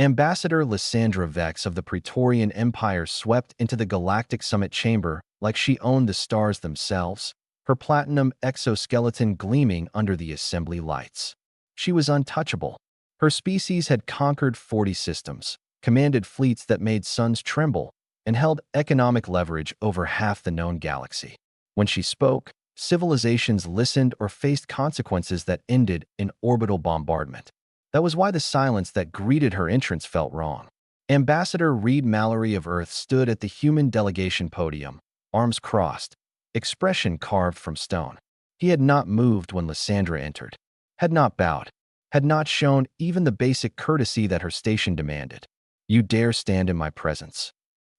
Ambassador Lysandra Vex of the Praetorian Empire swept into the Galactic Summit chamber like she owned the stars themselves, her platinum exoskeleton gleaming under the assembly lights. She was untouchable. Her species had conquered 40 systems, commanded fleets that made suns tremble, and held economic leverage over half the known galaxy. When she spoke, civilizations listened or faced consequences that ended in orbital bombardment. That was why the silence that greeted her entrance felt wrong. Ambassador Reid Mallory of Earth stood at the human delegation podium, arms crossed, expression carved from stone. He had not moved when Lysandra entered, had not bowed, had not shown even the basic courtesy that her station demanded. "You dare stand in my presence."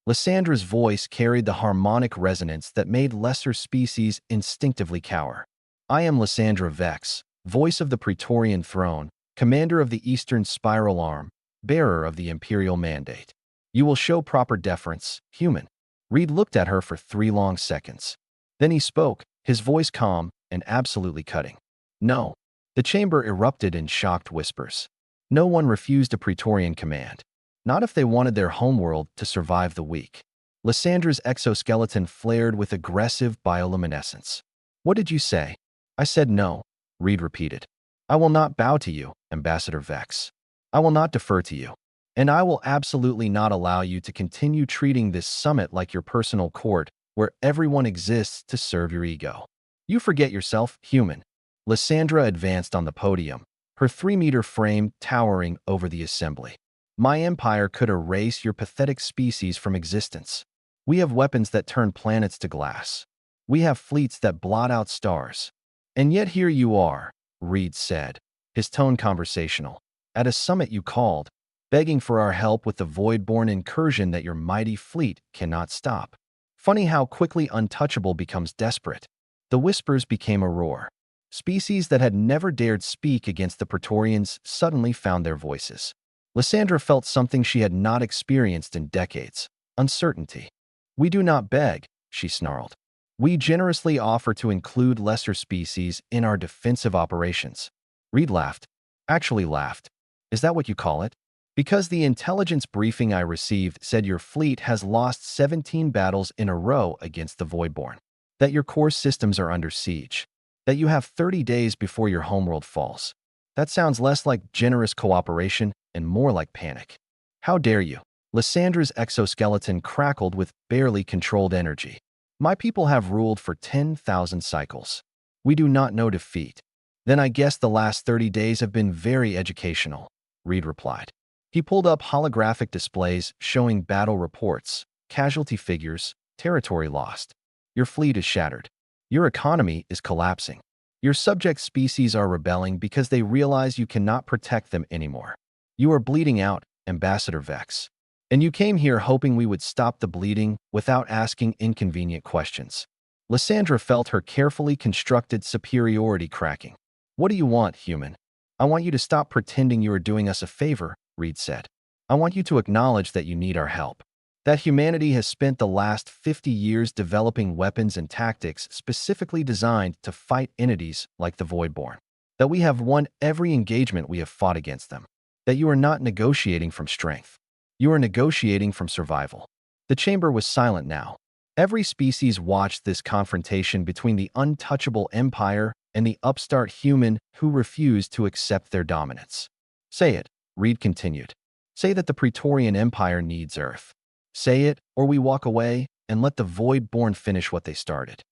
Lysandra's voice carried the harmonic resonance that made lesser species instinctively cower. "I am Lysandra Vex, voice of the Praetorian throne, commander of the Eastern Spiral Arm, bearer of the Imperial Mandate. You will show proper deference, human." Reid looked at her for 3 long seconds. Then he spoke, his voice calm and absolutely cutting. "No." The chamber erupted in shocked whispers. No one refused a Praetorian command. Not if they wanted their homeworld to survive the week. Lysandra's exoskeleton flared with aggressive bioluminescence. "What did you say?" "I said no," Reid repeated. "I will not bow to you, Ambassador Vex. I will not defer to you. And I will absolutely not allow you to continue treating this summit like your personal court, where everyone exists to serve your ego. You forget yourself, human." Lysandra advanced on the podium, her 3-meter frame towering over the assembly. "My empire could erase your pathetic species from existence. We have weapons that turn planets to glass. We have fleets that blot out stars. And yet here you are," Reid said, his tone conversational, "at a summit you called, begging for our help with the void-born incursion that your mighty fleet cannot stop. Funny how quickly Untouchable becomes desperate." The whispers became a roar. Species that had never dared speak against the Praetorians suddenly found their voices. Lysandra felt something she had not experienced in decades: uncertainty. "We do not beg," she snarled. "We generously offer to include lesser species in our defensive operations." Reid laughed. Actually laughed. "Is that what you call it? Because the intelligence briefing I received said your fleet has lost 17 battles in a row against the Voidborn, that your core systems are under siege, that you have 30 days before your homeworld falls. That sounds less like generous cooperation and more like panic. How dare you?" Lysandra's exoskeleton crackled with barely controlled energy. "My people have ruled for 10,000 cycles. We do not know defeat." "Then I guess the last 30 days have been very educational," Reid replied. He pulled up holographic displays showing battle reports, casualty figures, territory lost. "Your fleet is shattered. Your economy is collapsing. Your subject species are rebelling because they realize you cannot protect them anymore. You are bleeding out, Ambassador Vex. And you came here hoping we would stop the bleeding without asking inconvenient questions." Lysandra felt her carefully constructed superiority cracking. "What do you want, human?" "I want you to stop pretending you are doing us a favor," Reid said. "I want you to acknowledge that you need our help. That humanity has spent the last 50 years developing weapons and tactics specifically designed to fight entities like the Voidborn. That we have won every engagement we have fought against them. That you are not negotiating from strength. You are negotiating from survival." The chamber was silent now. Every species watched this confrontation between the untouchable empire and the upstart human who refused to accept their dominance. "Say it," Reid continued. "Say that the Praetorian Empire needs Earth. Say it, or we walk away and let the Void-born finish what they started."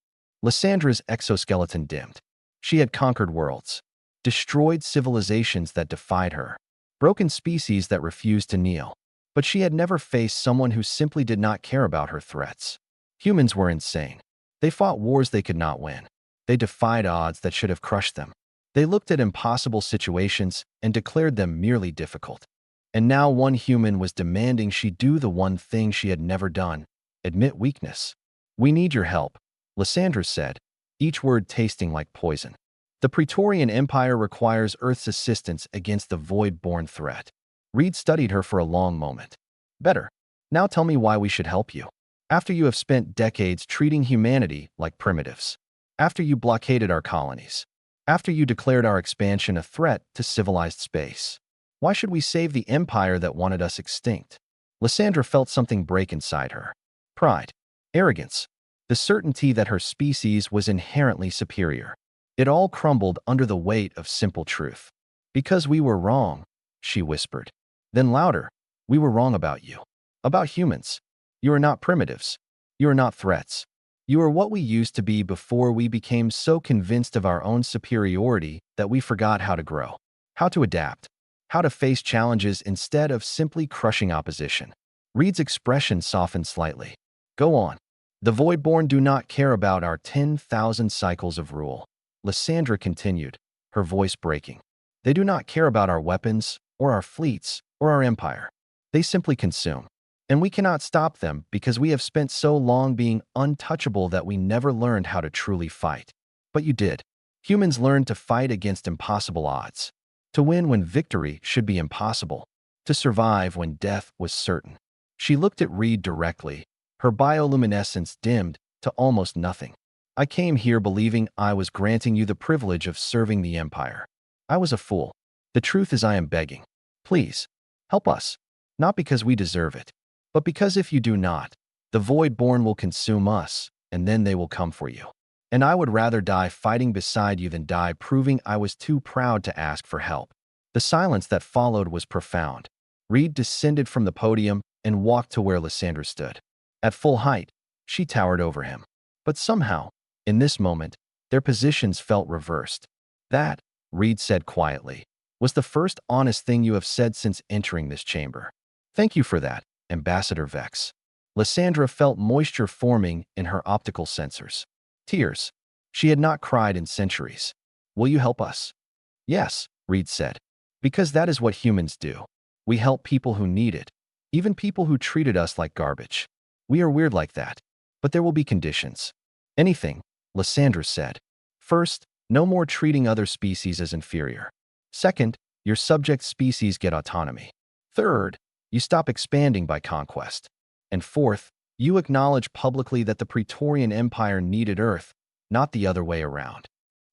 Lysandra's exoskeleton dimmed. She had conquered worlds, destroyed civilizations that defied her, broken species that refused to kneel. But she had never faced someone who simply did not care about her threats. Humans were insane. They fought wars they could not win. They defied odds that should have crushed them. They looked at impossible situations and declared them merely difficult. And now one human was demanding she do the one thing she had never done: admit weakness. "We need your help," Lysandra said, each word tasting like poison. "The Praetorian Empire requires Earth's assistance against the Void-born threat." Reid studied her for a long moment. "Better. Now tell me why we should help you. After you have spent decades treating humanity like primitives. After you blockaded our colonies. After you declared our expansion a threat to civilized space. Why should we save the empire that wanted us extinct? Lysandra felt something break inside her. Pride, arrogance, the certainty that her species was inherently superior. It all crumbled under the weight of simple truth. Because we were wrong, she whispered. Then louder, we were wrong about you. About humans. You are not primitives. You are not threats. You are what we used to be before we became so convinced of our own superiority that we forgot how to grow, how to adapt, how to face challenges instead of simply crushing opposition. Reid's expression softened slightly. Go on. The Voidborn do not care about our 10,000 cycles of rule. Lysandra continued, her voice breaking. They do not care about our weapons, or our fleets, or our empire. They simply consume. And we cannot stop them because we have spent so long being untouchable that we never learned how to truly fight. But you did. Humans learned to fight against impossible odds. To win when victory should be impossible. To survive when death was certain. She looked at Reid directly, her bioluminescence dimmed to almost nothing. I came here believing I was granting you the privilege of serving the Empire. I was a fool. The truth is I am begging. Please, help us. Not because we deserve it, but because if you do not, the Voidborn will consume us, and then they will come for you. And I would rather die fighting beside you than die proving I was too proud to ask for help. The silence that followed was profound. Reid descended from the podium and walked to where Lysandra stood. At full height, she towered over him. But somehow, in this moment, their positions felt reversed. That, Reid said quietly, was the first honest thing you have said since entering this chamber. Thank you for that, Ambassador Vex. Lysandra felt moisture forming in her optical sensors. Tears. She had not cried in centuries. Will you help us? Yes, Reid said. Because that is what humans do. We help people who need it, even people who treated us like garbage. We are weird like that. But there will be conditions. Anything, Lysandra said. First, no more treating other species as inferior. Second, your subject species get autonomy. Third, you stop expanding by conquest. And fourth, you acknowledge publicly that the Praetorian Empire needed Earth, not the other way around.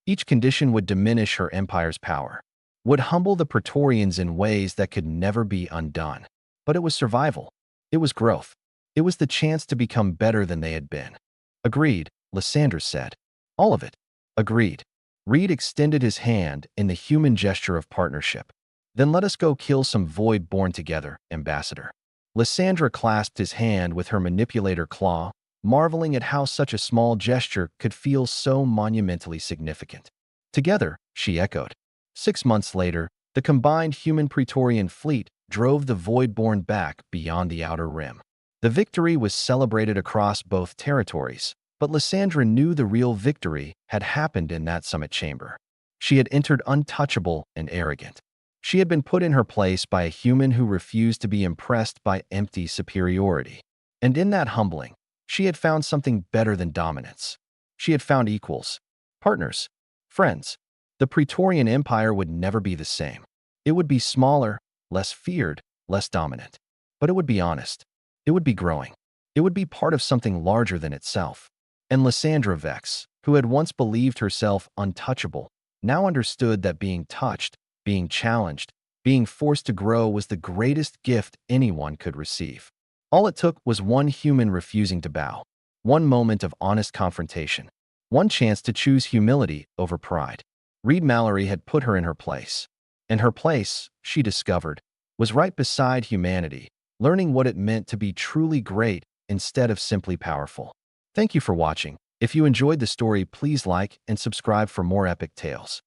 Each condition would diminish her empire's power, would humble the Praetorians in ways that could never be undone. But it was survival. It was growth. It was the chance to become better than they had been. Agreed, Lysandra said. All of it. Agreed. Reid extended his hand in the human gesture of partnership. Then let us go kill some Voidborn together, Ambassador. Lysandra clasped his hand with her manipulator claw, marveling at how such a small gesture could feel so monumentally significant. Together, she echoed. 6 months later, the combined human Praetorian fleet drove the Voidborn back beyond the outer rim. The victory was celebrated across both territories, but Lysandra knew the real victory had happened in that summit chamber. She had entered untouchable and arrogant. She had been put in her place by a human who refused to be impressed by empty superiority. And in that humbling, she had found something better than dominance. She had found equals, partners, friends. The Praetorian Empire would never be the same. It would be smaller, less feared, less dominant. But it would be honest. It would be growing. It would be part of something larger than itself. And Lysandra Vex, who had once believed herself untouchable, now understood that being touched, being challenged, being forced to grow was the greatest gift anyone could receive. All it took was one human refusing to bow, one moment of honest confrontation, one chance to choose humility over pride. Reid Mallory had put her in her place. And her place, she discovered, was right beside humanity, learning what it meant to be truly great instead of simply powerful. Thank you for watching. If you enjoyed the story, please like and subscribe for more epic tales.